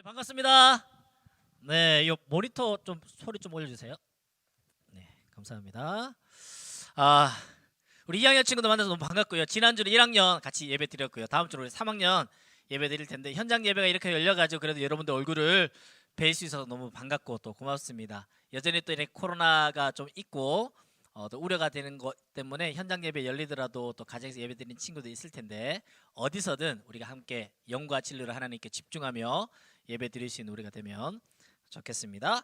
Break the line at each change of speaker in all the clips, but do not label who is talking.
반갑습니다. 네, 요 모니터 좀 소리 좀 올려주세요. 네, 감사합니다. 아, 우리 2학년 친구들 만나서 너무 반갑고요. 지난주에 1학년 같이 예배 드렸고요. 다음 주로 우리 3학년 예배 드릴 텐데 현장 예배가 이렇게 열려가지고 그래도 여러분들 얼굴을 뵐 수 있어서 너무 반갑고 또 고맙습니다. 여전히 또 이렇게 코로나가 좀 있고 또 우려가 되는 것 때문에 현장 예배 열리더라도 또 가정에서 예배 드리는 친구도 있을 텐데 어디서든 우리가 함께 영과 진리로 하나님께 집중하며 예배 드릴 수 있는 우리가 되면 좋겠습니다.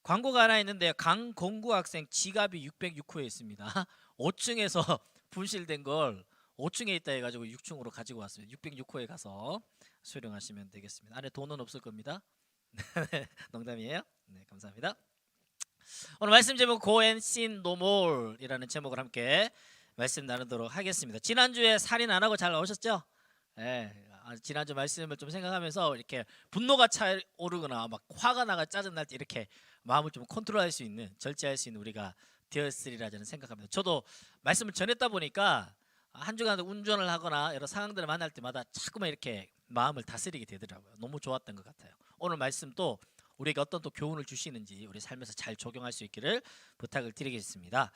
광고가 하나 있는데요. 강공구 학생 지갑이 606호에 있습니다. 5층에서 분실된 걸 5층에 있다 해가지고 6층으로 가지고 왔습니다. 606호에 가서 수령하시면 되겠습니다. 안에 돈은 없을 겁니다. 농담이에요. 네, 감사합니다. 오늘 말씀 제목 Go and sin no more이라는 제목을 함께 말씀 나누도록 하겠습니다. 지난주에 살인 안 하고 잘 나오셨죠? 네, 지난주 말씀을 좀 생각하면서 이렇게 분노가 차오르거나 막 화가 나가 짜증날 때 이렇게 마음을 좀 컨트롤할 수 있는, 절제할 수 있는 우리가 되었으리라 저는 생각합니다. 저도 말씀을 전했다 보니까 한 주간 운전을 하거나 여러 상황들을 만날 때마다 자꾸만 이렇게 마음을 다스리게 되더라고요. 너무 좋았던 것 같아요. 오늘 말씀도 우리에게 어떤 또 교훈을 주시는지 우리 삶에서 잘 적용할 수 있기를 부탁을 드리겠습니다.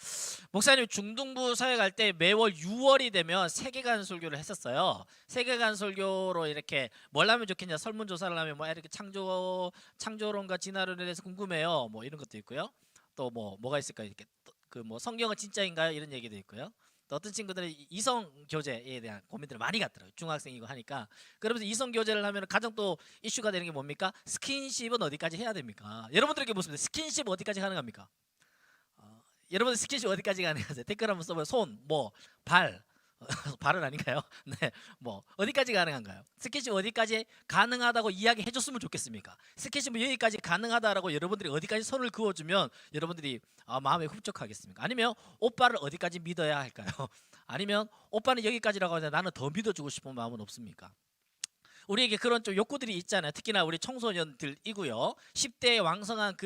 목사님 중등부 사회 갈 때 매월 6월이 되면 세계관 설교를 했었어요. 세계관 설교로 이렇게 뭘 하면 좋겠냐 설문조사를 하면 뭐 이렇게 창조론과 진화론에 대해서 궁금해요. 뭐 이런 것도 있고요. 또 뭐가 있을까요? 이렇게 그 뭐 성경은 진짜인가요? 이런 얘기도 있고요. 또 어떤 친구들은 이성 교제에 대한 고민들을 많이 갖더라고요. 중학생이고 하니까. 그러면서 이성 교제를 하면 가장 또 이슈가 되는 게 뭡니까? 스킨십은 어디까지 해야 됩니까? 여러분들에게 묻습니다. 스킨십 어디까지 가능합니까? 여러분들 스킨십 어디까지 가능하세요? 댓글 한번 써봐요. 손, 발. 발은 아닌가요? 네, 어디까지 가능한가요? 스킨십 어디까지 가능하다고 이야기해 줬으면 좋겠습니까? 스킨십 여기까지 가능하다라고 여러분들이 어디까지 선을 그어주면 여러분들이 마음에 흡족하겠습니까? 아니면 오빠를 어디까지 믿어야 할까요? 아니면 오빠는 여기까지라고 하는데 나는 더 믿어주고 싶은 마음은 없습니까? 우리에게 그런 좀 욕구들이 있잖아요. 특히나 우리 청소년들이고요. 10대의 왕성한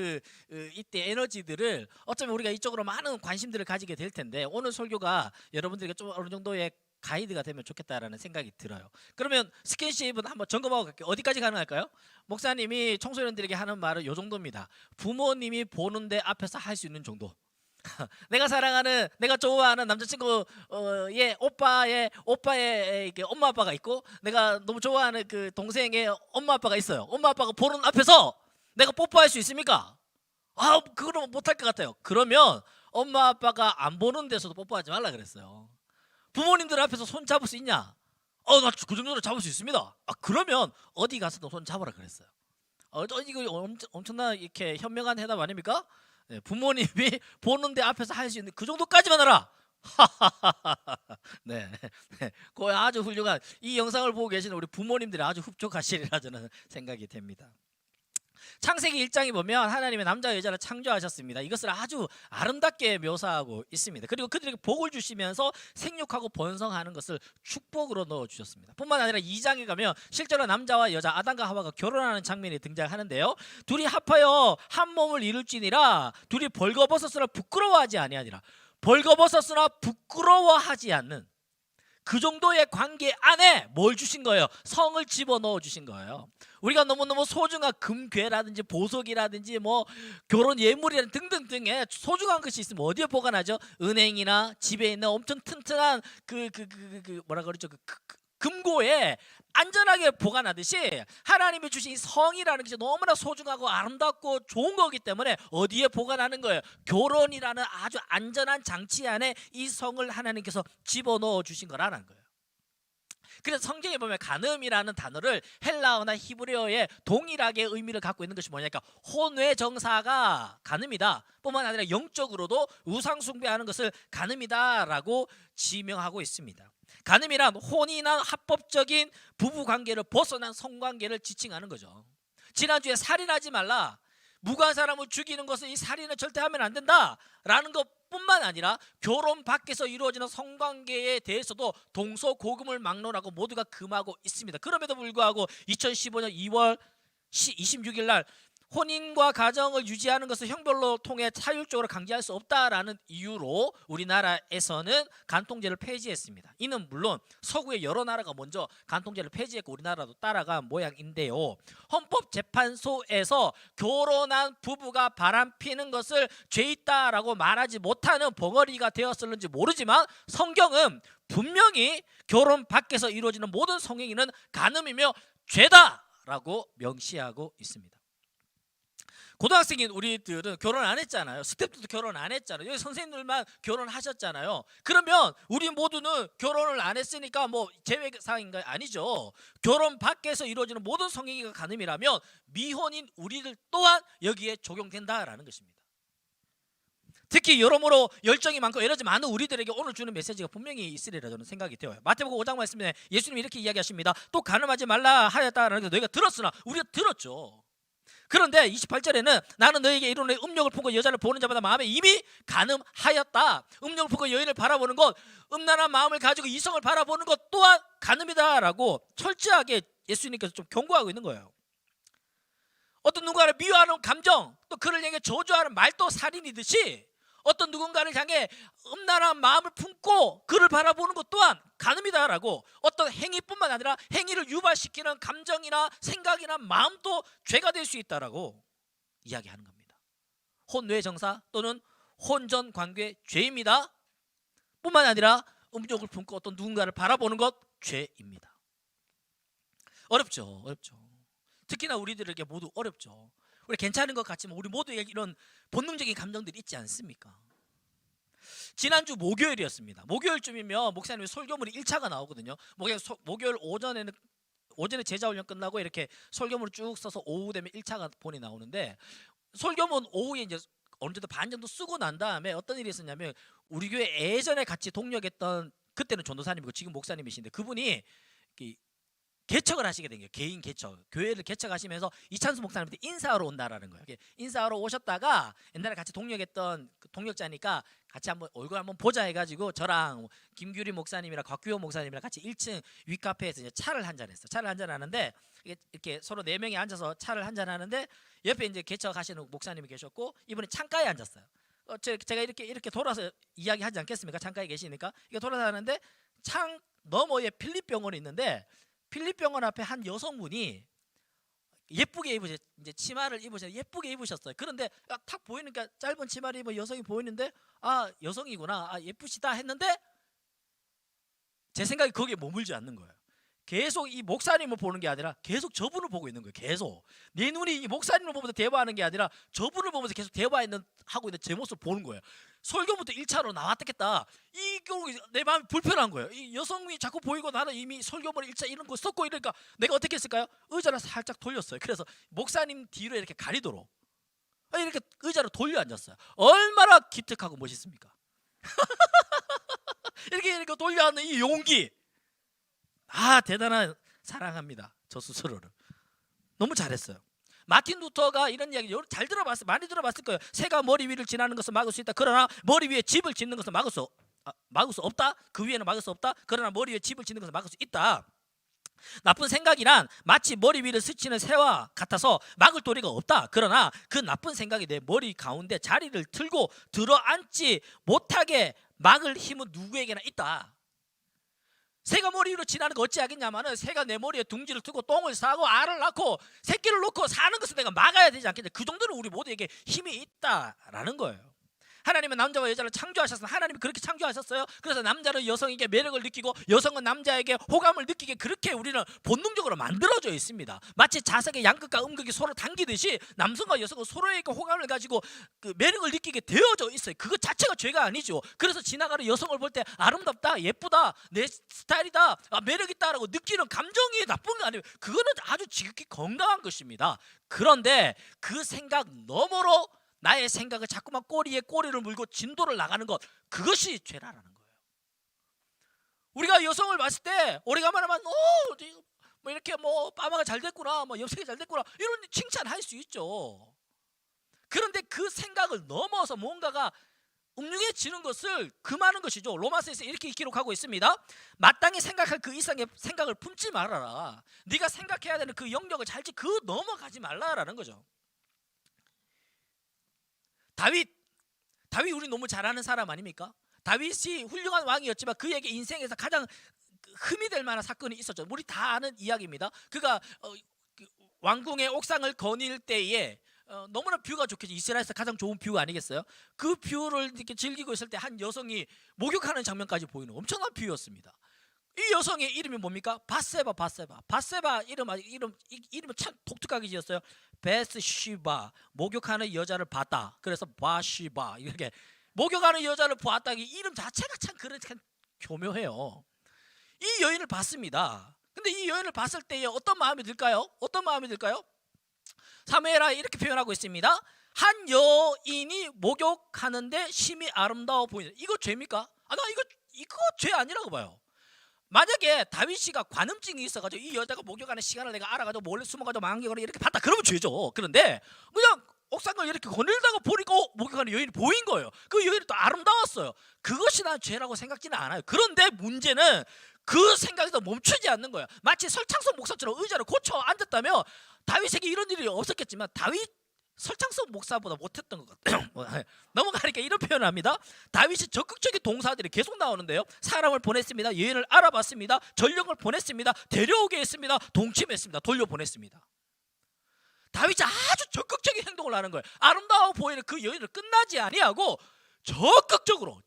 이때 에너지들을 어쩌면 우리가 이쪽으로 많은 관심들을 가지게 될 텐데 오늘 설교가 여러분들에게 좀 어느 정도의 가이드가 되면 좋겠다라는 생각이 들어요. 그러면 스킨십은 한번 점검하고 갈게요. 어디까지 가능할까요? 목사님이 청소년들에게 하는 말은 이 정도입니다. 부모님이 보는데 앞에서 할 수 있는 정도. 내가 사랑하는, 내가 좋아하는 남자친구의 오빠의 이게 엄마 아빠가 있고 내가 너무 좋아하는 그 동생의 엄마 아빠가 있어요. 엄마 아빠가 보는 앞에서 내가 뽀뽀할 수 있습니까? 그거는 못할 것 같아요. 그러면 엄마 아빠가 안 보는 데서도 뽀뽀하지 말라 그랬어요. 부모님들 앞에서 손 잡을 수 있냐? 나 그 정도로 잡을 수 있습니다. 그러면 어디 가서도 손 잡으라 그랬어요. 이거 엄청난 이렇게 현명한 해답 아닙니까? 네, 부모님이 보는데 앞에서 할 수 있는 그 정도까지만 하라. 네, 그 아주 훌륭한 이 영상을 보고 계시는 우리 부모님들이 아주 흡족하시리라 저는 생각이 됩니다. 창세기 1장에 보면 하나님의 남자와 여자를 창조하셨습니다. 이것을 아주 아름답게 묘사하고 있습니다. 그리고 그들에게 복을 주시면서 생육하고 번성하는 것을 축복으로 넣어주셨습니다. 뿐만 아니라 2장에 가면 실제로 남자와 여자 아담과 하와가 결혼하는 장면이 등장하는데요. 둘이 합하여 한 몸을 이룰지니라. 둘이 벌거벗었으나 부끄러워하지 아니하니라. 벌거벗었으나 부끄러워하지 않는 그 정도의 관계 안에 뭘 주신 거예요? 성을 집어넣어 주신 거예요. 우리가 너무너무 소중한 금괴라든지 보석이라든지 결혼 예물이라든지 등등등의 소중한 것이 있으면 어디에 보관하죠? 은행이나 집에 있는 엄청 튼튼한 뭐라 그러죠? 금고에 안전하게 보관하듯이 하나님이 주신 이 성이라는 것이 너무나 소중하고 아름답고 좋은 거기 때문에 어디에 보관하는 거예요? 결혼이라는 아주 안전한 장치 안에 이 성을 하나님께서 집어넣어 주신 거라는 거예요. 그래서 성경에 보면 간음이라는 단어를 헬라어나 히브리어에 동일하게 의미를 갖고 있는 것이 뭐냐니까 혼외 정사가 간음이다 뿐만 아니라 영적으로도 우상 숭배하는 것을 간음이다라고 지명하고 있습니다. 간음이란 혼인한 합법적인 부부관계를 벗어난 성관계를 지칭하는 거죠. 지난주에 살인하지 말라, 무고한 사람을 죽이는 것은 이 살인을 절대 하면 안 된다라는 것뿐만 아니라 결혼 밖에서 이루어지는 성관계에 대해서도 동서고금을 막론하고 모두가 금하고 있습니다. 그럼에도 불구하고 2015년 2월 26일 날 혼인과 가정을 유지하는 것을 형별로 통해 차율적으로 강제할 수 없다라는 이유로 우리나라에서는 간통죄를 폐지했습니다. 이는 물론 서구의 여러 나라가 먼저 간통죄를 폐지했고 우리나라도 따라간 모양인데요. 헌법재판소에서 결혼한 부부가 바람피는 것을 죄있다라고 말하지 못하는 벙어리가 되었을는지 모르지만 성경은 분명히 결혼 밖에서 이루어지는 모든 성행위는 간음이며 죄다라고 명시하고 있습니다. 고등학생인 우리들은 결혼 안 했잖아요. 스태프들도 결혼 안 했잖아요. 여기 선생님들만 결혼하셨잖아요. 그러면 우리 모두는 결혼을 안 했으니까 뭐 제외사항인가요? 아니죠. 결혼 밖에서 이루어지는 모든 성행위가 간음이라면 미혼인 우리들 또한 여기에 적용된다라는 것입니다. 특히 여러모로 열정이 많고 에너지 많은 우리들에게 오늘 주는 메시지가 분명히 있으리라 저는 생각이 되어요. 마태복음 5장 말씀에 예수님이 이렇게 이야기하십니다. 또 간음하지 말라 하였다라는 게 너희가 들었으나 우리가 들었죠. 그런데 28절에는 나는 너에게 이르노니 음욕을 품고 여자를 보는 자마다 마음에 이미 간음하였다. 음욕을 품고 여인을 바라보는 것, 음란한 마음을 가지고 이성을 바라보는 것 또한 간음이다라고 철저하게 예수님께서 좀 경고하고 있는 거예요. 어떤 누군가를 미워하는 감정, 또 그를 향해 저주하는 말도 살인이듯이 어떤 누군가를 향해 음란한 마음을 품고 그를 바라보는 것 또한 간음이다라고 어떤 행위뿐만 아니라 행위를 유발시키는 감정이나 생각이나 마음도 죄가 될 수 있다라고 이야기하는 겁니다. 혼외 정사 또는 혼전 관계 죄입니다. 뿐만 아니라 음욕을 품고 어떤 누군가를 바라보는 것 죄입니다. 어렵죠. 특히나 우리들에게 모두 어렵죠. 우리 괜찮은 것 같지만 우리 모두에게 이런 본능적인 감정들이 있지 않습니까? 지난주 목요일이었습니다. 목요일쯤이면 목사님의 설교물이 1차가 나오거든요. 목요일 오전에 제자훈련 끝나고 이렇게 설교물을 쭉 써서 오후 되면 1차가 본이 나오는데 설교문 오후에 이제 어느 정도 반 정도 쓰고 난 다음에 어떤 일이 있었냐면 우리 교회 예전에 같이 동력했던 그때는 전도사님이고 지금 목사님이신데 그분이 개척을 하시게 된 거예요. 개인 개척. 교회를 개척하시면서 이찬수 목사님한테 인사하러 온다라는 거예요. 인사하러 오셨다가 옛날에 같이 동력했던 그 동력자니까 같이 한번 얼굴 한번 보자 해가지고 저랑 김규리 목사님이랑 곽규호 목사님이랑 같이 1층 윗카페에서 이제 차를 한잔 했어요. 차를 한잔 하는데 이렇게 서로 4명이 앉아서 차를 한잔 하는데 옆에 이제 개척하시는 목사님이 계셨고 이분이 창가에 앉았어요. 제가 이렇게 돌아서 이야기하지 않겠습니까? 창가에 계시니까 이게 돌아서 하는데 창 너머에 필립병원이 있는데 필립병원 앞에 한 여성분이 예쁘게 이제 치마를 예쁘게 입으셨어요. 그런데 탁 보이니까 짧은 치마를 입은 여성이 보이는데 아 여성이구나, 아 예쁘시다 했는데 제 생각이 거기에 머물지 않는 거예요. 계속 이 목사님을 보는 게 아니라 계속 저분을 보고 있는 거예요. 계속 내 눈이 이 목사님을 보면서 대화하는 게 아니라 저분을 보면서 계속 하고 있는 제 모습을 보는 거예요. 설교부터 1차로 나왔겠다. 이거 내 마음이 불편한 거예요. 이 여성이 자꾸 보이고 나는 이미 설교문을 1차 이런 거 썼고 이러니까 내가 어떻게 했을까요? 의자를 살짝 돌렸어요. 그래서 목사님 뒤로 이렇게 가리도록 이렇게 의자로 돌려 앉았어요. 얼마나 기특하고 멋있습니까? 이렇게 돌려 앉는 이 용기, 아 대단한 사랑합니다. 저 스스로를 너무 잘했어요. 마틴 루터가 이런 이야기 잘 들어봤어요. 많이 들어봤을 거예요. 새가 머리 위를 지나는 것을 막을 수 있다. 그러나 머리 위에 집을 짓는 것을 막을 수 없다. 그 위에는 막을 수 없다. 그러나 머리 위에 집을 짓는 것을 막을 수 있다. 나쁜 생각이란 마치 머리 위를 스치는 새와 같아서 막을 도리가 없다. 그러나 그 나쁜 생각이 내 머리 가운데 자리를 틀고 들어앉지 못하게 막을 힘은 누구에게나 있다. 새가 머리 위로 지나는 거 어찌하겠냐마는 새가 내 머리에 둥지를 트고 똥을 싸고 알을 낳고 새끼를 놓고 사는 것을 내가 막아야 되지 않겠냐. 그 정도는 우리 모두에게 힘이 있다라는 거예요. 하나님은 남자와 여자를 창조하셨으면 하나님이 그렇게 창조하셨어요. 그래서 남자는 여성에게 매력을 느끼고 여성은 남자에게 호감을 느끼게 그렇게 우리는 본능적으로 만들어져 있습니다. 마치 자석의 양극과 음극이 서로 당기듯이 남성과 여성은 서로에게 호감을 가지고 그 매력을 느끼게 되어져 있어요. 그것 자체가 죄가 아니죠. 그래서 지나가는 여성을 볼 때 아름답다, 예쁘다, 내 스타일이다, 매력있다라고 느끼는 감정이 나쁜 거 아니에요. 그거는 아주 지극히 건강한 것입니다. 그런데 그 생각 너머로 나의 생각을 자꾸만 꼬리에 꼬리를 물고 진도를 나가는 것, 그것이 죄라는 거예요. 우리가 여성을 봤을 때 오래간만에 뭐 이렇게 뭐 빠마가 잘 됐구나, 뭐 염색이 잘 됐구나 이런 칭찬할 수 있죠. 그런데 그 생각을 넘어서 뭔가가 음흉해지는 것을 금하는 것이죠. 로마서에서 이렇게 기록하고 있습니다. 마땅히 생각할 그 이상의 생각을 품지 말아라. 네가 생각해야 되는 그 영역을 잘지 그 넘어가지 말라라는 거죠. 다윗 우리 너무 잘 아는 사람 아닙니까? 다윗이 훌륭한 왕이었지만 그에게 인생에서 가장 흠이 될 만한 사건이 있었죠. 우리 다 아는 이야기입니다. 그가 왕궁의 옥상을 거닐 때에 너무나 뷰가 좋겠죠. 이스라엘에서 가장 좋은 뷰 아니겠어요? 그 뷰를 이렇게 즐기고 있을 때 한 여성이 목욕하는 장면까지 보이는 엄청난 뷰였습니다. 이 여성의 이름이 뭡니까? 바세바 이름은 참 독특하게 지었어요. 베스시바, 목욕하는 여자를 봤다. 그래서 바시바, 이렇게 목욕하는 여자를 보았다. 이름 자체가 참 교묘해요. 이 여인을 봤습니다. 근데 이 여인을 봤을 때에 어떤 마음이 들까요? 사무엘하 이렇게 표현하고 있습니다. 한 여인이 목욕하는데 심히 아름다워 보이는. 이거 죄입니까? 나 이거 죄 아니라고 봐요. 만약에 다윗이가 관음증이 있어가지고 이 여자가 목욕하는 시간을 내가 알아가지고 몰래 숨어가지고 망경을 이렇게 봤다, 그러면 죄죠. 그런데 그냥 옥상을 이렇게 거닐다가 보니까 목욕하는 여인이 보인 거예요. 그 여인이 또 아름다웠어요. 그것이 난 죄라고 생각지는 않아요. 그런데 문제는 그 생각에서 멈추지 않는 거예요. 마치 설창석 목사처럼 의자를 고쳐 앉았다면 다윗에게 이런 일이 없었겠지만 설창석 목사보다 못했던 것 같아요. 넘어가니까 이런 표현을 합니다. 다윗이 적극적인 동사들이 계속 나오는데요. 사람을 보냈습니다. 여인을 알아봤습니다. 전령을 보냈습니다. 데려오게 했습니다. 동침했습니다. 돌려보냈습니다. 다윗이 아주 적극적인 행동을 하는 거예요. 아름다워 보이는 그 여인을 끝나지 아니하고 적극적으로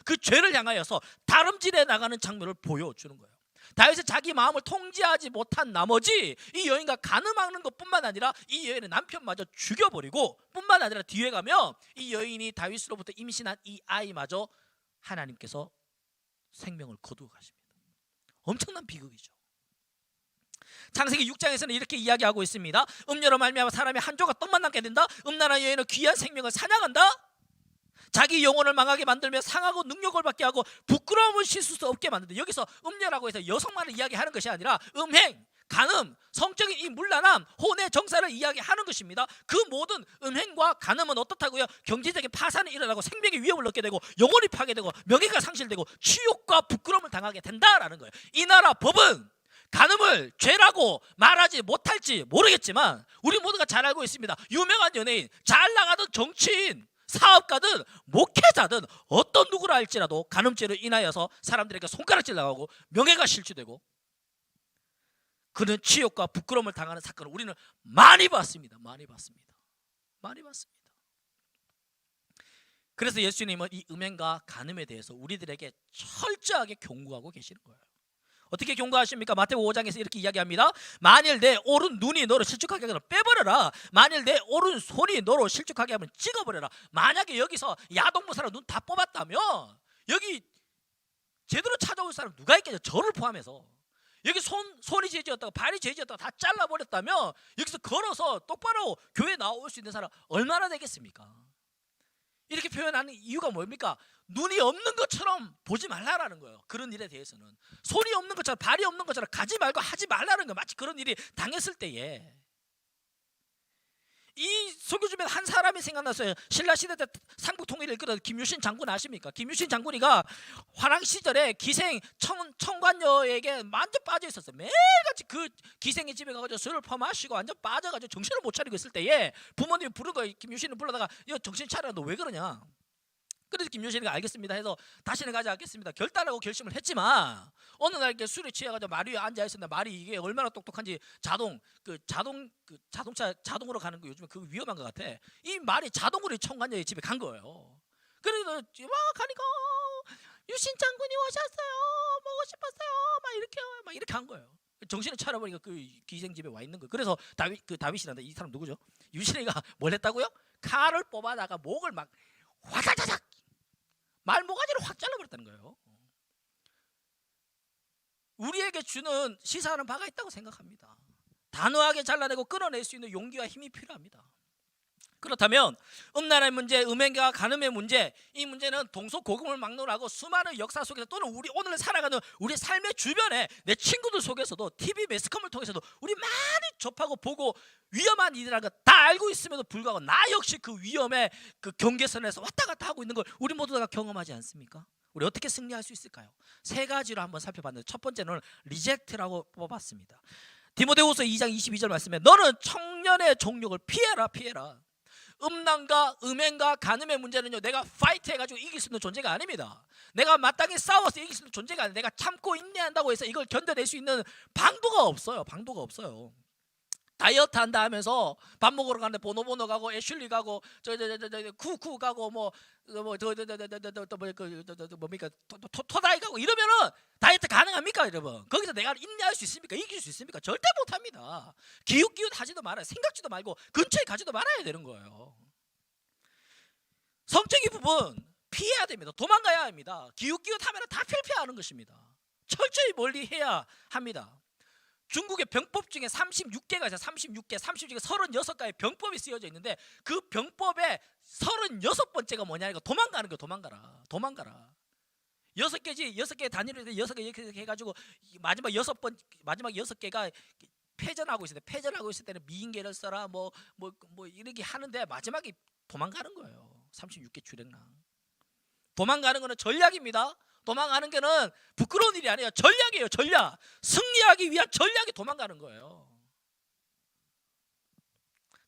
그 죄를 향하여서 다름질해 나가는 장면을 보여주는 거예요. 다윗은 자기 마음을 통제하지 못한 나머지 이 여인과 가늠하는 것뿐만 아니라 이 여인의 남편마저 죽여버리고, 뿐만 아니라 뒤에 가면 이 여인이 다윗으로부터 임신한 이 아이마저 하나님께서 생명을 거두어 가십니다. 엄청난 비극이죠. 창세기 6장에서는 이렇게 이야기하고 있습니다. 음녀로 말미암아 사람이 한 조각 떡만 남게 된다. 음란한 여인은 귀한 생명을 사냥한다. 자기 영혼을 망하게 만들며 상하고 능력을 받게 하고 부끄러움을 씻을 수 없게 만든다. 여기서 음녀라고 해서 여성만을 이야기하는 것이 아니라 음행, 간음, 성적인 이 문란함, 혼의 정사를 이야기하는 것입니다. 그 모든 음행과 간음은 어떻다고요? 경제적인 파산이 일어나고 생명의 위협을 얻게 되고 영혼이 파괴되고 명예가 상실되고 치욕과 부끄러움을 당하게 된다라는 거예요. 이 나라 법은 간음을 죄라고 말하지 못할지 모르겠지만 우리 모두가 잘 알고 있습니다. 유명한 연예인, 잘 나가던 정치인, 사업가든 목회자든 어떤 누구라 할지라도 간음죄로 인하여서 사람들에게 손가락질 나가고 명예가 실추되고 그런 치욕과 부끄러움을 당하는 사건을 우리는 많이 봤습니다. 그래서 예수님은 이 음행과 간음에 대해서 우리들에게 철저하게 경고하고 계시는 거예요. 어떻게 경고하십니까? 마태복음 5장에서 이렇게 이야기합니다. 만일 내 오른 눈이 너를 실족하게 하면 빼버려라. 만일 내 오른 손이 너를 실족하게 하면 찍어버려라. 만약에 여기서 야동무사로 눈 다 뽑았다면 여기 제대로 찾아올 사람 누가 있겠냐? 저를 포함해서. 여기 손이 죄지었다가 발이 죄지었다가 다 잘라버렸다면 여기서 걸어서 똑바로 교회 나올 수 있는 사람 얼마나 되겠습니까? 이렇게 표현하는 이유가 뭡니까? 눈이 없는 것처럼 보지 말라라는 거예요. 그런 일에 대해서는 손이 없는 것처럼 발이 없는 것처럼 가지 말고 하지 말라는 거예요. 마치 그런 일이 당했을 때에. 이 설교 중에 한 사람이 생각났어요. 신라시대 때 상북 통일을 이끌던 김유신 장군 아십니까? 김유신 장군이가 화랑 시절에 기생 청관녀에게 완전 빠져 있었어요. 매일같이 그 기생의 집에 가서 술을 퍼마시고 완전 빠져가지고 정신을 못 차리고 있을 때에 부모님이 부른 거예요. 김유신을 불러다가 야, 정신 차려, 너 왜 그러냐? 그래서 김유신이가 알겠습니다 해서 다시는 가지 않겠습니다 결단하고 결심을 했지만 어느 날 이렇게 술에 취해가지고 말 위에 앉아 있었는데 말이 이게 얼마나 똑똑한지 자동차 자동으로 가는 거 요즘에 그거 위험한 것 같아. 이 말이 자동으로 청관녀의 집에 간 거예요. 그래서 막 가니까 유신 장군이 오셨어요. 보고 싶었어요. 막 이렇게 한 거예요. 정신을 차려보니까 그 기생 집에 와 있는 거예요. 그래서 다윗이란다. 이 사람 누구죠? 유신이가 뭘 했다고요? 칼을 뽑아다가 목을 막 화자자작 말모가지를 확 잘라버렸다는 거예요. 우리에게 주는 시사하는 바가 있다고 생각합니다. 단호하게 잘라내고 끌어낼 수 있는 용기와 힘이 필요합니다. 그렇다면 음란의 문제, 음행과 간음의 문제, 이 문제는 동서고금을 막론하고 수많은 역사 속에서 또는 우리 오늘 살아가는 우리 삶의 주변에 내 친구들 속에서도 TV 매스컴을 통해서도 우리 많이 접하고 보고 위험한 일이라는 걸 다 알고 있음에도 불구하고 나 역시 그 위험의 그 경계선에서 왔다 갔다 하고 있는 걸 우리 모두 다 경험하지 않습니까? 우리 어떻게 승리할 수 있을까요? 세 가지로 한번 살펴봤는데 첫 번째는 리젝트라고 뽑았습니다. 디모데후서 2장 22절 말씀에 너는 청년의 정욕을 피해라. 음란과 음행과 간음의 문제는요, 내가 파이트 해가지고 이길 수 있는 존재가 아닙니다. 내가 마땅히 싸워서 이길 수 있는 존재가 아니라 내가 참고 인내한다고 해서 이걸 견뎌낼 수 있는 방도가 없어요. 방도가 없어요. 다이어트 한다 하면서 밥 먹으러 가는데 보노보노 가고 애슐리 가고 쿠쿠 가고 뭡니까 토다이 가고 이러면은 다이어트 가능합니까 여러분? 거기서 내가 인내할 수 있습니까? 이길 수 있습니까? 절대 못합니다. 기웃기웃 하지도 말아요. 생각지도 말고 근처에 가지도 말아야 되는 거예요. 성적인 부분 피해야 됩니다. 도망가야 합니다. 기웃기웃 하면 다 필피하는 것입니다. 철저히 멀리 해야 합니다. 중국의 병법 중에 36개가 있어요. 36개, 36개 36가지 병법이 쓰여져 있는데 그 병법의 36번째가 뭐냐니까 도망가는 거예요. 도망가라. 6개지. 6개 단위로 6개 이렇게 해가지고 마지막 6개가 패전하고 있을 때, 패전하고 있을 때는 미인계를 써라 뭐 이렇게 하는데 마지막에 도망가는 거예요. 36개 주랭랑. 도망가는 거는 전략입니다. 도망가는 게는 부끄러운 일이 아니에요. 전략이에요. 전략. 승리하기 위한 전략이 도망가는 거예요.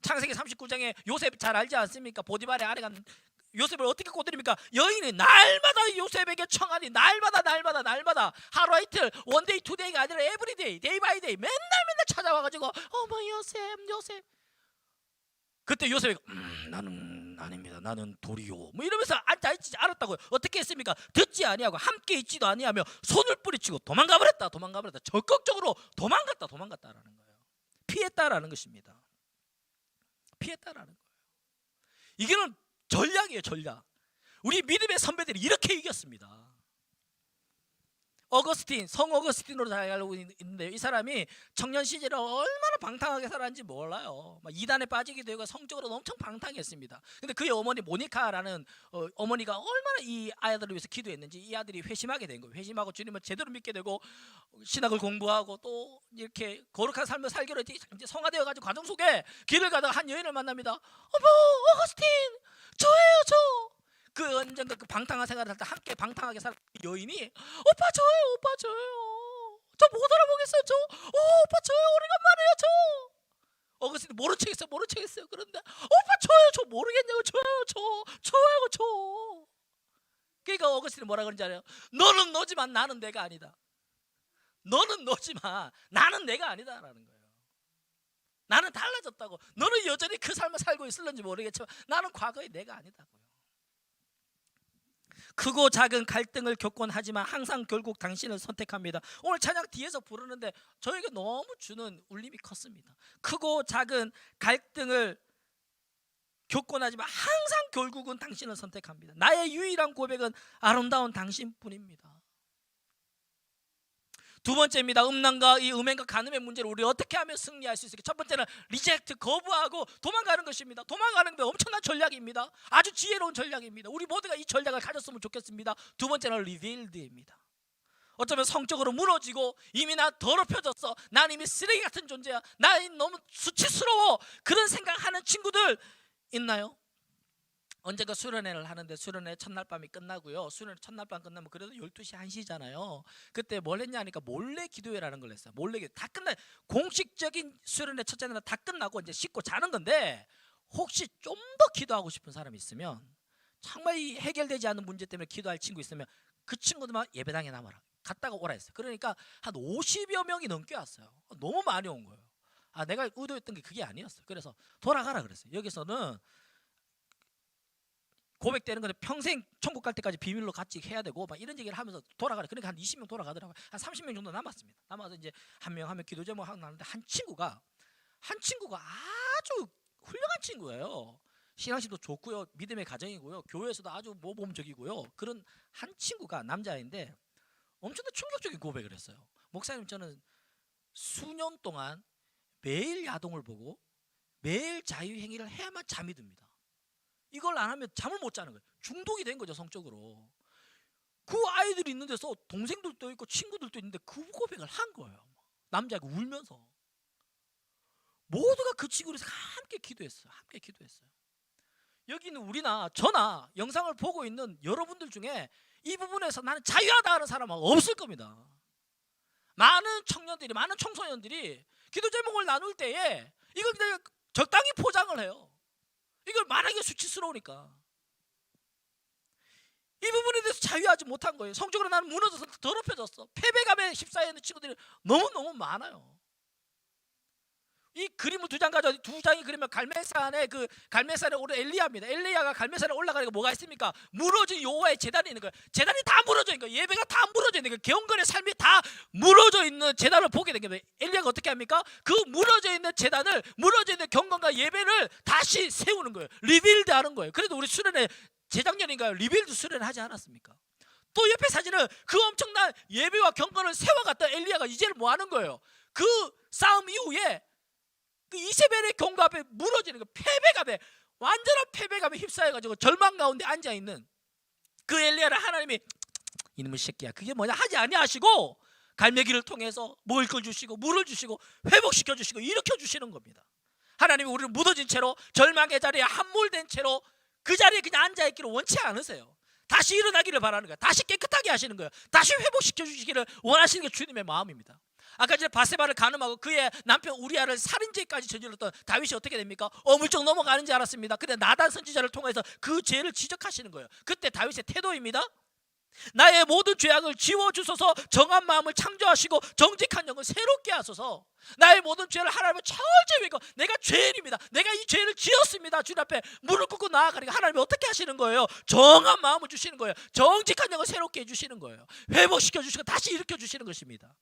창세기 39장에 요셉 잘 알지 않습니까? 보디발의 아내가 요셉을 어떻게 꼬드립니까? 여인이 날마다 요셉에게 청하니 날마다 하루 이틀 원데이 투데이가 아니라 에브리데이 데이 바이 데이 맨날 찾아와가지고 어머 요셉 그때 요셉이 나는 아닙니다. 나는 도리요. 뭐 이러면서 앉아있지 않았다고요. 어떻게 했습니까? 듣지 아니하고 함께 있지도 아니하며 손을 뿌리치고 도망가 버렸다. 적극적으로 도망갔다라는 거예요. 피했다라는 것입니다. 피했다라는 거예요. 이게는 전략이에요. 전략. 우리 믿음의 선배들이 이렇게 이겼습니다. 성 어거스틴으로 잘 알고 있는데요. 이 사람이 청년 시절에 얼마나 방탕하게 살았는지 몰라요. 막 이단에 빠지기도 하고 성적으로 엄청 방탕했습니다. 근데 그의 어머니 모니카라는 어머니가 얼마나 이 아이들을 위해서 기도했는지 이 아들이 회심하게 된 거예요. 회심하고 주님을 제대로 믿게 되고 신학을 공부하고 또 이렇게 거룩한 삶을 살기로 이제 성화되어 가지고 과정 속에 길을 가다가 한 여인을 만납니다. 어머 어거스틴 저예요 저. 그 언젠가 그 방탕한 생활을 할 때 함께 방탕하게 살 여인이 오빠 저예요. 저 못 알아보겠어요. 오빠 저예요. 오래간만에요. 저. 어거스틴 모른 척했어요. 그런데 오빠 저예요. 저 모르겠냐고. 저예요. 저. 그러니까 어거스틴이 뭐라 그런지 알아요? 너는 너지만 나는 내가 아니다. 너는 너지만 나는 내가 아니다라는 거예요. 나는 달라졌다고. 너는 여전히 그 삶을 살고 있을는지 모르겠지만 나는 과거의 내가 아니다고요. 크고 작은 갈등을 겪곤 하지만 항상 결국 당신을 선택합니다. 오늘 찬양 뒤에서 부르는데 저에게 너무 주는 울림이 컸습니다. 크고 작은 갈등을 겪곤 하지만 항상 결국은 당신을 선택합니다. 나의 유일한 고백은 아름다운 당신뿐입니다. 두 번째입니다. 음란과 이 음행과 간음의 문제를 우리 어떻게 하면 승리할 수 있을까? 첫 번째는 리젝트, 거부하고 도망가는 것입니다. 도망가는 게 엄청난 전략입니다. 아주 지혜로운 전략입니다. 우리 모두가 이 전략을 가졌으면 좋겠습니다. 두 번째는 리빌드입니다. 어쩌면 성적으로 무너지고 이미 나 더럽혀졌어. 난 이미 쓰레기 같은 존재야. 나 너무 수치스러워. 그런 생각하는 친구들 있나요? 언젠가 수련회를 하는데 수련회 첫날 밤이 끝나고요. 수련회 첫날 밤 끝나면 그래도 12시 1시잖아요. 그때 뭘 했냐 하니까 몰래 기도회라는 걸 했어요. 몰래 기도. 다 끝나 공식적인 수련회 첫째 날 다 끝나고 이제 씻고 자는 건데 혹시 좀 더 기도하고 싶은 사람이 있으면 정말 이 해결되지 않는 문제 때문에 기도할 친구 있으면 그 친구들만 예배당에 남아라. 갔다가 오라 했어요. 그러니까 한 50여 명이 넘게 왔어요. 너무 많이 온 거예요. 내가 의도했던 게 그게 아니었어요. 그래서 돌아가라 그랬어요. 여기서는 고백되는 건데 평생 천국 갈 때까지 비밀로 같이 해야 되고 막 이런 얘기를 하면서 돌아가래. 그러니까 한 20명 돌아가더라고요. 한 30명 정도 남았습니다. 남아서 이제 한 명 기도 제목 하고 나는데 한 친구가 아주 훌륭한 친구예요. 신앙심도 좋고요. 믿음의 가정이고요. 교회에서도 아주 모범적이고요. 그런 한 친구가 남자인데 엄청난 충격적인 고백을 했어요. 목사님 저는 수년 동안 매일 야동을 보고 매일 자유행위를 해야만 잠이 듭니다. 이걸 안 하면 잠을 못 자는 거예요. 중독이 된 거죠. 성적으로. 그 아이들이 있는 데서 동생들도 있고 친구들도 있는데 그 고백을 한 거예요. 남자가 울면서 모두가 그 친구를 함께 기도했어요. 여기는 우리나 저나 영상을 보고 있는 여러분들 중에 이 부분에서 나는 자유하다 하는 사람은 없을 겁니다. 많은 청년들이 많은 청소년들이 기도 제목을 나눌 때에 이걸 그냥 적당히 포장을 해요. 이걸 말하기가 수치스러우니까. 이 부분에 대해서 자유하지 못한 거예요. 성적으로 나는 무너져서 더럽혀졌어. 패배감에 휩싸여 있는 친구들이 너무너무 많아요. 이 그림을 두 장 가져, 두 장이 그리면 갈멜산에, 그 갈멜산에 오른 엘리야입니다. 엘리야가 갈멜산에 올라가니까 뭐가 있습니까? 무너진 여호와의 제단이 있는 거예요. 제단이 다 무너져 있는 거예요. 예배가 다 무너져 있는 거예요. 경건의 삶이 다 무너져 있는 제단을 보게 된 거예요. 엘리야가 어떻게 합니까? 그 무너져 있는 제단을, 무너져 있는 경건과 예배를 다시 세우는 거예요. 리빌드 하는 거예요. 그래도 우리 수련회 재작년인가요? 리빌드 수련회 하지 않았습니까? 또 옆에 사진은 그 엄청난 예배와 경건을 세워갔던 엘리야가 이제는 뭐 하는 거예요? 그 싸움 이후에 그 이세벨의 경고 앞에 무너지는 그 패배감에, 완전한 패배감에 휩싸여가지고 절망 가운데 앉아있는 그 엘리야를 하나님이 이놈의 새끼야 그게 뭐냐 하지 아니하시고 갈매기를 통해서 먹을 걸 주시고 물을 주시고 회복시켜 주시고 일으켜 주시는 겁니다. 하나님이 우리를 묻어진 채로 절망의 자리에 함몰된 채로 그 자리에 그냥 앉아있기를 원치 않으세요. 다시 일어나기를 바라는 거예요. 다시 깨끗하게 하시는 거예요. 다시 회복시켜 주시기를 원하시는 게 주님의 마음입니다. 아까 전에 바세바를 간음하고 그의 남편 우리아를 살인죄까지 저질렀던 다윗이 어떻게 됩니까? 어물쩍 넘어가는 줄 알았습니다. 근데 나단 선지자를 통해서 그 죄를 지적하시는 거예요. 그때 다윗의 태도입니다. 나의 모든 죄악을 지워주소서. 정한 마음을 창조하시고 정직한 영을 새롭게 하소서. 나의 모든 죄를 하나님은 철저히 믿고 내가 죄인입니다. 내가 이 죄를 지었습니다. 주님 앞에 무릎 꿇고 나아가니까 하나님이 어떻게 하시는 거예요? 정한 마음을 주시는 거예요. 정직한 영을 새롭게 해주시는 거예요. 회복시켜 주시고 다시 일으켜 주시는 것입니다.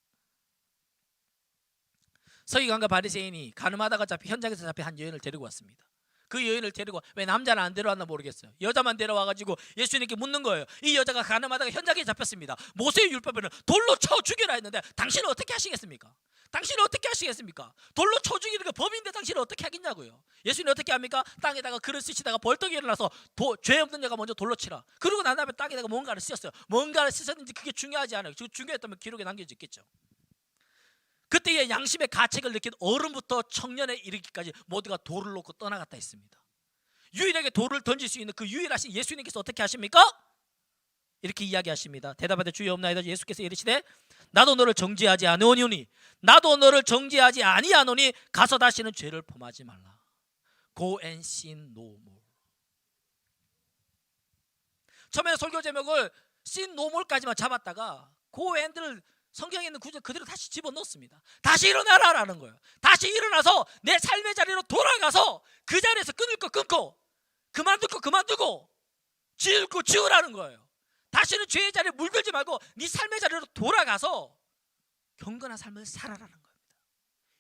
서기관과 바리새인이 가늠하다가 현장에서 잡힌 한 여인을 데리고 왔습니다. 그 여인을 데리고, 왜 남자는 안 데려왔나 모르겠어요. 여자만 데려와가지고 예수님께 묻는 거예요. 이 여자가 가늠하다가 현장에 잡혔습니다. 모세의 율법에는 돌로 쳐 죽이라 했는데 당신은 어떻게 하시겠습니까? 당신은 어떻게 하시겠습니까? 돌로 쳐 죽이는 게 법인데 당신은 어떻게 하겠냐고요. 예수님은 어떻게 합니까? 땅에다가 그릇 쓰시다가 벌떡 일어나서 죄 없는 자가 먼저 돌로 치라. 그러고 난 다음에 땅에다가 뭔가를 쓰셨어요. 뭔가를 쓰셨는지 그게 중요하지 않아요. 중요했다면 기록에 남겨져 있겠죠. 그때의 양심의 가책을 느낀 어른부터 청년에 이르기까지 모두가 돌을 놓고 떠나갔다 했습니다. 유일하게 돌을 던질 수 있는 그 유일하신 예수님께서 어떻게 하십니까? 이렇게 이야기하십니다. 대답하되 주여 없나이다. 예수께서 이르시되 나도 너를 정죄하지 아니오니 나도 너를 정죄하지 아니하노니 가서 다시는 죄를 범하지 말라. Go and sin no more. 처음에 설교 제목을 sin no more까지만 잡았다가 go and를 성경에 있는 구절 그대로 다시 집어넣습니다. 다시 일어나라라는 거예요. 다시 일어나서 내 삶의 자리로 돌아가서 그 자리에서 끊을 거 끊고 그만둘 거 그만두고 지을 거 지으라는 거예요. 다시는 죄의 자리에 물들지 말고 네 삶의 자리로 돌아가서 경건한 삶을 살아라는 겁니다.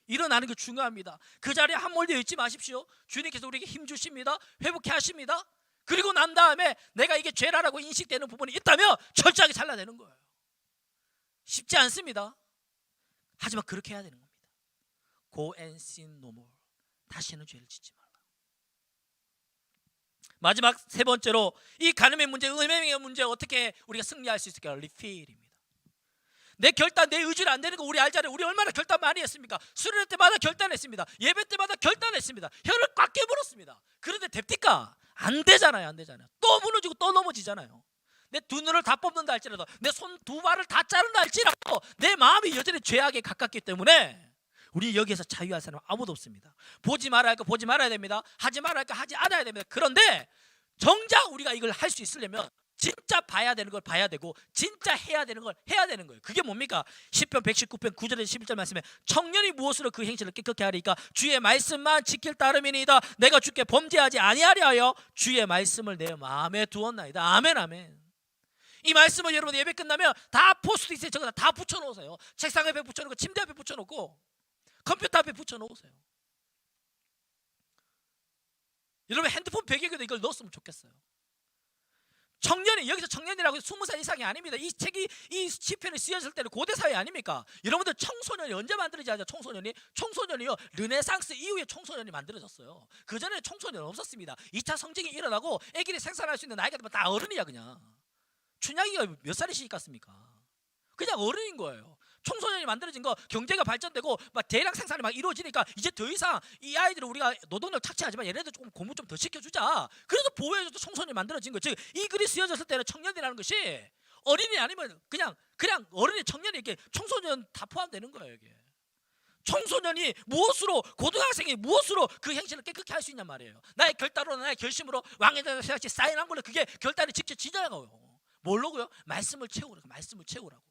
일어나는 게 중요합니다. 그 자리에 함몰되어 있지 마십시오. 주님께서 우리에게 힘 주십니다. 회복해 하십니다. 그리고 난 다음에 내가 이게 죄라고 인식되는 부분이 있다면 철저하게 잘라내는 거예요. 쉽지 않습니다. 하지만 그렇게 해야 되는 겁니다. Go and sin no more. 다시는 죄를 짓지 말라. 마지막 세 번째로 이 간음의 문제, 음행의 문제 어떻게 우리가 승리할 수 있을까요? 리필입니다. 내 결단, 내 의지를 안 되는 거 우리 알잖아요. 우리 얼마나 결단 많이 했습니까? 수련회 때마다 결단했습니다. 예배 때마다 결단했습니다. 혀를 꽉 깨물었습니다. 그런데 됩니까? 안 되잖아요. 안 되잖아요. 또 무너지고 또 넘어지잖아요. 내 두 눈을 다 뽑는다 할지라도, 내 손 두 발을 다 자른다 할지라도 내 마음이 여전히 죄악에 가깝기 때문에 우리 여기에서 자유할 사람은 아무도 없습니다. 보지 말아야 할 거 보지 말아야 됩니다. 하지 말아야 할 거 하지 않아야 됩니다. 그런데 정작 우리가 이걸 할 수 있으려면 진짜 봐야 되는 걸 봐야 되고 진짜 해야 되는 걸 해야 되는 거예요. 그게 뭡니까? 시편 119편 9절에서 11절 말씀에 청년이 무엇으로 그 행실을 깨끗게 하리까? 주의 말씀만 지킬 따름이니이다. 내가 주께 범죄하지 아니하려 하여 주의 말씀을 내 마음에 두었나이다. 아멘 아멘. 이 말씀을 여러분 예배 끝나면 다 포스트잇에 적어다 다 붙여놓으세요. 책상 앞에 붙여놓고 침대 앞에 붙여놓고 컴퓨터 앞에 붙여놓으세요. 여러분 핸드폰 배경에도 이걸 넣었으면 좋겠어요. 청년이, 여기서 청년이라고 해서 20살 이상이 아닙니다. 이 책이, 이 시편이 쓰여질 때는 고대 사회 아닙니까? 여러분들 청소년이 언제 만들어지지 않죠? 청소년이요 르네상스 이후에 청소년이 만들어졌어요. 그 전에 청소년 없었습니다. 2차 성징이 일어나고 애기를 생산할 수 있는 나이가 되면 다 어른이야. 그냥 춘향이가 몇 살이시니까 같습니까? 그냥 어른인 거예요. 청소년이 만들어진 거, 경제가 발전되고 막 대량 생산이 막 이루어지니까 이제 더 이상 이 아이들을 우리가 노동력 착취하지만 얘네들 조금 공부 좀 더 시켜주자. 그래서 보호해줘도 청소년이 만들어진 거죠. 이 글이 쓰여졌을 때는 청년이라는 것이 어린이 아니면 그냥 어른이 청년이 이렇게 청소년 다 포함되는 거예요. 이게 청소년이 무엇으로, 고등학생이 무엇으로 그 행실을 깨끗게 할 수 있냔 말이에요. 나의 결단으로, 나의 결심으로 왕에 대한 생각이 사인한 걸로 그게 결단이 직접 지나가요. 뭘로고요? 말씀을 채우라고. 말씀을 채우라고.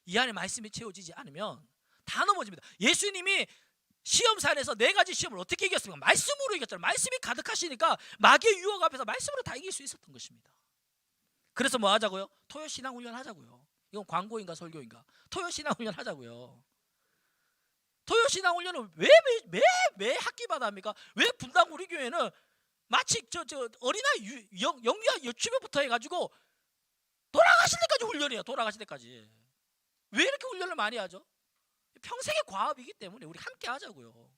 이 안에 말씀이 채워지지 않으면 다 넘어집니다. 예수님이 시험산에서 4가지 시험을 어떻게 이겼습니까? 말씀으로 이겼잖아요. 말씀이 가득하시니까 마귀의 유혹 앞에서 말씀으로 다 이길 수 있었던 것입니다. 그래서 뭐 하자고요? 토요 신앙훈련 하자고요. 이건 광고인가 설교인가? 토요 신앙훈련 하자고요. 토요 신앙훈련은 왜 학기마다 합니까? 왜 분당 우리 교회는 마치 저 어린아이 영유아 유치부부터 해가지고 돌아가실 때까지 훈련이에요. 돌아가실 때까지. 왜 이렇게 훈련을 많이 하죠? 평생의 과업이기 때문에 우리 함께 하자고요.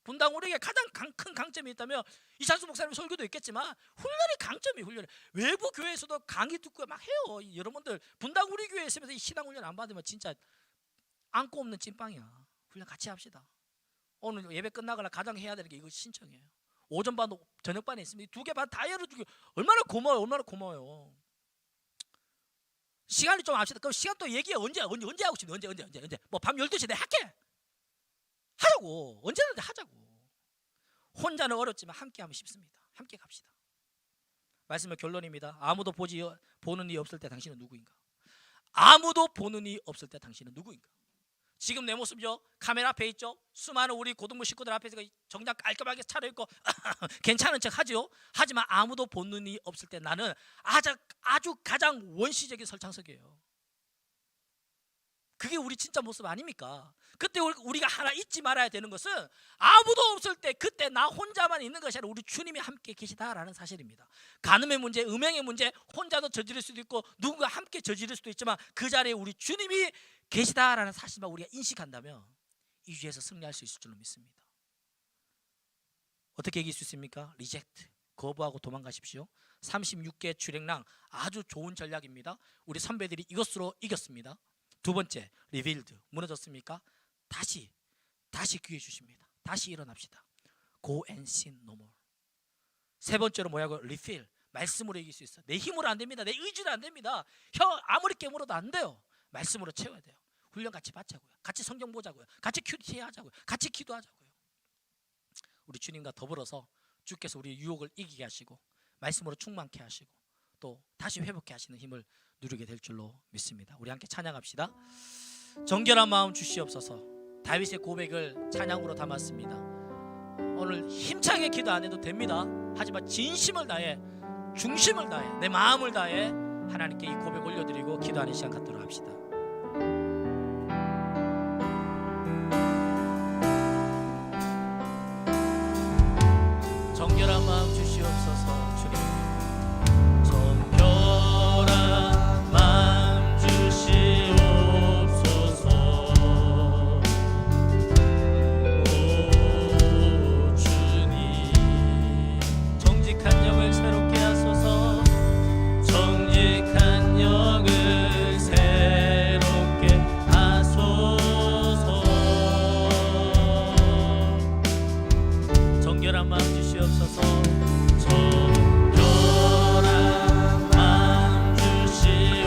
분당 우리에게 가장 큰 강점이 있다면 이찬수 목사님 설교도 있겠지만 훈련이 강점이 훈련이. 외부 교회에서도 강의 듣고 막 해요. 여러분들 분당 우리 교회에 있으면서 이 신앙 훈련 안 받으면 진짜 안고 없는 찐빵이야. 훈련 같이 합시다. 오늘 예배 끝나거나 가장 해야 되는 게 이거 신청이에요. 오전 반도 저녁 반에 있습니다. 2개 반 다 열어주고 얼마나 고마워요. 얼마나 고마워요. 시간이 좀 합시다. 그럼 시간 또 얘기해. 언제 하고 싶니? 언제 뭐 밤 12시에 내가 할게. 하자고. 언제든지 하자고. 혼자는 어렵지만 함께 하면 쉽습니다. 함께 갑시다. 말씀의 결론입니다. 아무도 보는 이 없을 때 당신은 누구인가? 아무도 보는 이 없을 때 당신은 누구인가? 지금 내 모습이요. 카메라 앞에 있죠. 수많은 우리 고등부 식구들 앞에서 정장 깔끔하게 차려입고 괜찮은 척 하죠. 하지만 아무도 보는 이 없을 때 나는 아주 가장 원시적인 설창석이에요. 그게 우리 진짜 모습 아닙니까? 그때 우리가 하나 잊지 말아야 되는 것은 아무도 없을 때 그때 나 혼자만 있는 것이 아니라 우리 주님이 함께 계시다라는 사실입니다. 간음의 문제, 음행의 문제 혼자도 저지를 수도 있고 누군가 함께 저지를 수도 있지만 그 자리에 우리 주님이 계시다라는 사실만 우리가 인식한다면 이 주에서 승리할 수 있을 줄로 믿습니다. 어떻게 이길 수 있습니까? 리젝트, 거부하고 도망가십시오. 36개 출행랑 아주 좋은 전략입니다. 우리 선배들이 이것으로 이겼습니다. 두 번째, 리빌드. 무너졌습니까? 다시 기회 주십니다. 다시 일어납시다. Go and sin no more. 세 번째로 뭐냐고요? 리필. 말씀으로 이길 수 있어. 내 힘으로 안 됩니다. 내 의지로 안 됩니다. 형 아무리 깨물어도 안 돼요. 말씀으로 채워야 돼요. 훈련 같이 받자고요. 같이 성경 보자고요. 같이 큐티 하자고요. 같이 기도하자고요. 우리 주님과 더불어서 주께서 우리의 유혹을 이기게 하시고 말씀으로 충만케 하시고 또 다시 회복케 하시는 힘을 누리게 될 줄로 믿습니다. 우리 함께 찬양합시다. 정결한 마음 주시옵소서. 다윗의 고백을 찬양으로 담았습니다. 오늘 힘차게 기도 안 해도 됩니다. 하지만 진심을 다해, 중심을 다해, 내 마음을 다해 하나님께 이 고백 올려드리고 기도하는 시간 갖도록 합시다. 정결한 마음 주시옵소서. 주님 정결한 마음 주시옵소서. 오 주님 정직한 영을 새롭게 하소서. 정직한 영을 새롭게 하소서. 정결한 마음 주시옵소서. 정결한 마음 주시옵소서.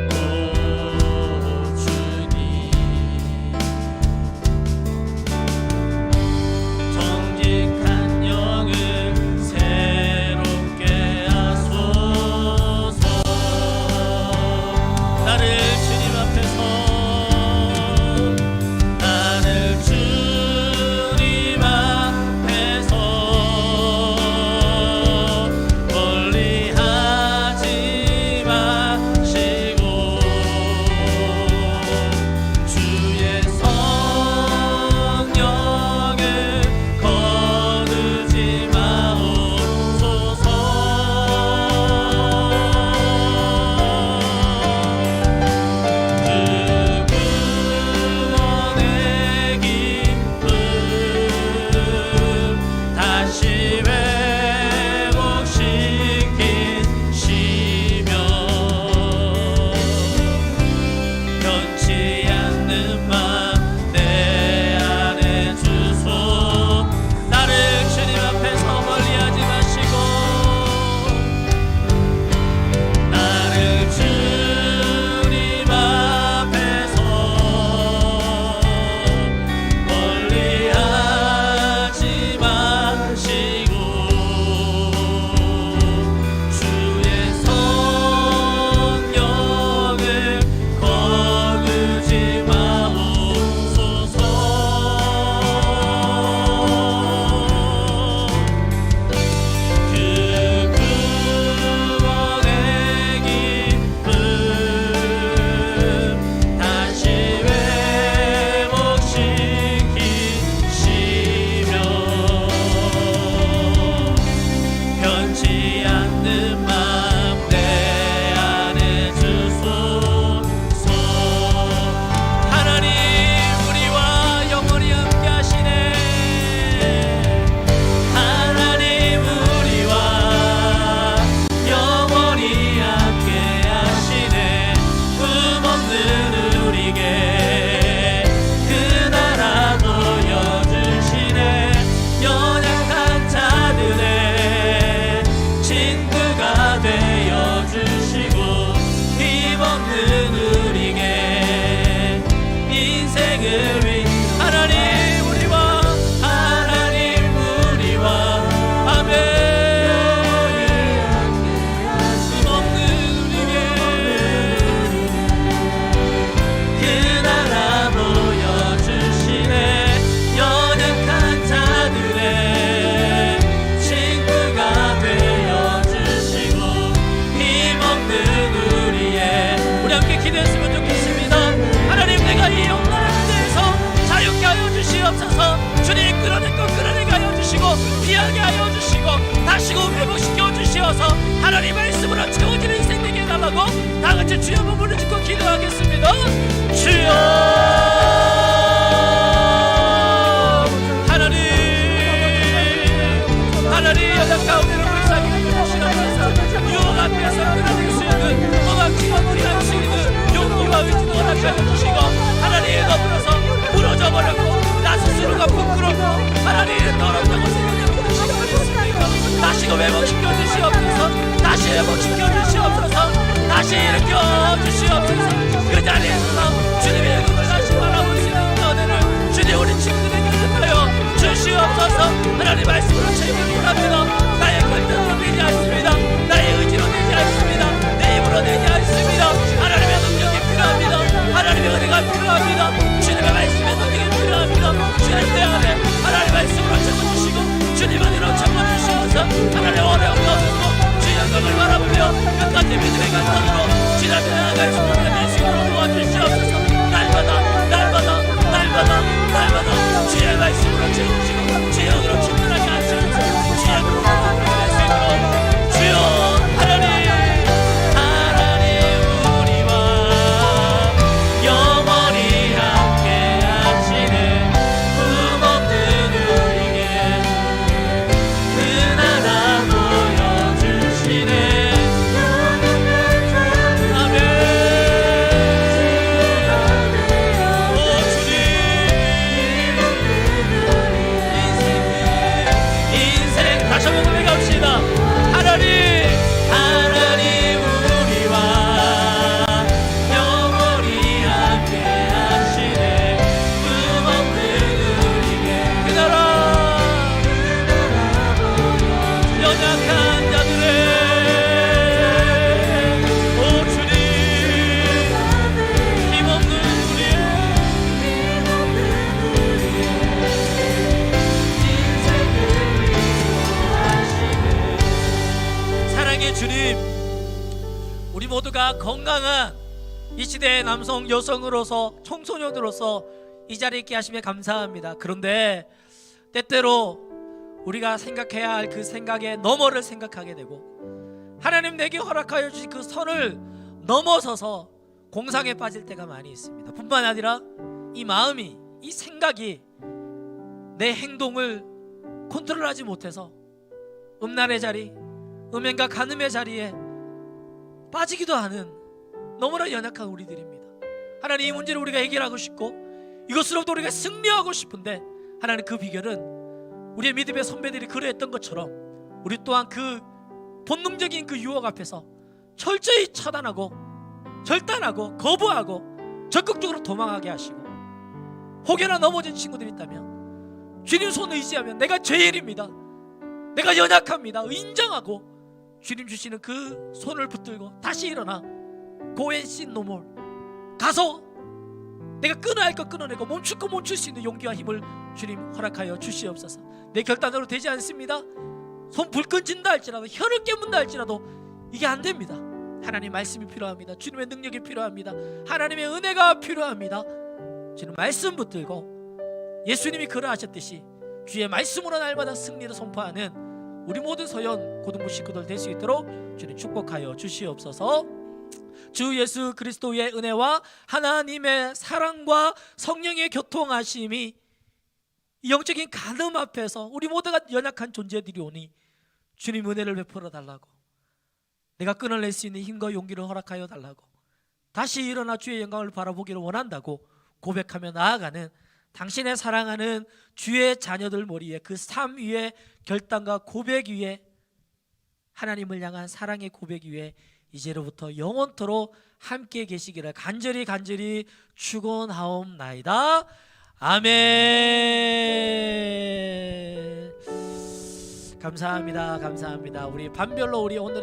오 주님 정직한 영을 새롭게 하소서. 나를 주님 앞에서 멀리하지 마시고 주의 성령을 거두지 마옵소서. 구원의 기쁨 다시 회복시키시며 변치 않는 맘 내 안에 주소. 나를 주님 앞에서 멀리하지 마시고 나를 주님 넘어서 하나님 말씀으로 채워지는 인생 되게 해달라고 다 같이 주여 한번 부르짖고 기도하겠습니다. 주여 하나님 연약 가운데로 불쌍히 여겨주시옵소서. 유혹 앞에서 끊어낼 수 있는 도망치고 피할 수 있는 용기와 의지도 허락하여 주시고 하나님 더불어서 무너져 버렸고 나 스스로가 부끄럽고 하나님 더럽다고 생각하는 것이 어딨습니까? 다시 회복시켜 주시옵소서. 다시 회복시켜 주시옵소서. 다시 일으켜 주시옵소서. 그 자리에서 주님의 눈을 다시 바라볼 수 있는 은혜를 주님 우리 친구들에게 하여 주시옵소서. 하나님 말씀으로 채우기를 합니다. 나의 권능으로 되지 않습니다. 나의 의지로 되지 않습니다. 내 힘으로 되지 않습니다. 하나님의 능력이 필요합니다. 하나님의 은혜가 필요합니다. 주님의 말씀의 능력이 필요합니다. 주님 내 안에 하나님 말씀으로 채워주시고 주님 은혜로 채워주시옵소서. 하나님 어려움이 없고 주의 영광을 바라보며 끝까지 믿음의 감사로 주님 앞에 나아갈 수 있는 예수님으로 도와주시옵소서. 날마다 주의 말씀으로 채워주시고 주의 영으로 충만하게 하시옵소서. 주의 영으로 충만하게 하시옵소서. 주여 하나님 우리와 영원히 함께 하시는 흠없는 우리에게 그 나라 보여주시네. 주님, 우리 모두가 건강한 이 시대의 남성, 여성으로서 청소년으로서 이 자리에 있게 하시며 감사합니다. 그런데 때때로 우리가 생각해야 할 그 생각의 너머를 생각하게 되고 하나님 내게 허락하여 주신 그 선을 넘어서서 공상에 빠질 때가 많이 있습니다. 뿐만 아니라 이 마음이, 이 생각이 내 행동을 컨트롤하지 못해서 음란의 자리, 음행과 간음의 자리에 빠지기도 하는 너무나 연약한 우리들입니다. 하나님 이 문제를 우리가 해결하고 싶고 이것으로부터 우리가 승리하고 싶은데 하나님 그 비결은 우리의 믿음의 선배들이 그러했던 것처럼 우리 또한 그 본능적인 그 유혹 앞에서 철저히 차단하고 절단하고 거부하고 적극적으로 도망하게 하시고 혹여나 넘어진 친구들이 있다면 주님 손을 의지하면 내가 죄인입니다, 내가 연약합니다 인정하고 주님 주시는 그 손을 붙들고 다시 일어나 Go and sin no more. 가서 내가 끊어야 할 것 끊어내고 멈출 거 멈출 수 있는 용기와 힘을 주님 허락하여 주시옵소서. 내 결단으로 되지 않습니다. 손 불 끈진다 할지라도 혀를 깨문다 할지라도 이게 안 됩니다. 하나님 말씀이 필요합니다. 주님의 능력이 필요합니다. 하나님의 은혜가 필요합니다. 주님 말씀 붙들고 예수님이 그러하셨듯이 주의 말씀으로 날마다 승리를 선포하는 우리 모든 서연 고등부 식구들 될 수 있도록 주님 축복하여 주시옵소서. 주 예수 그리스도의 은혜와 하나님의 사랑과 성령의 교통하심이 영적인 간음 앞에서 우리 모두가 연약한 존재들이 오니 주님 은혜를 베풀어 달라고, 내가 끊어낼 수 있는 힘과 용기를 허락하여 달라고, 다시 일어나 주의 영광을 바라보기를 원한다고 고백하며 나아가는 당신의 사랑하는 주의 자녀들 머리에 그 삶 위에 결단과 고백 위에 하나님을 향한 사랑의 고백 위에 이제로부터 영원토록 함께 계시기를 간절히 축원하옵나이다. 아멘. 감사합니다. 우리 반별로 우리 오늘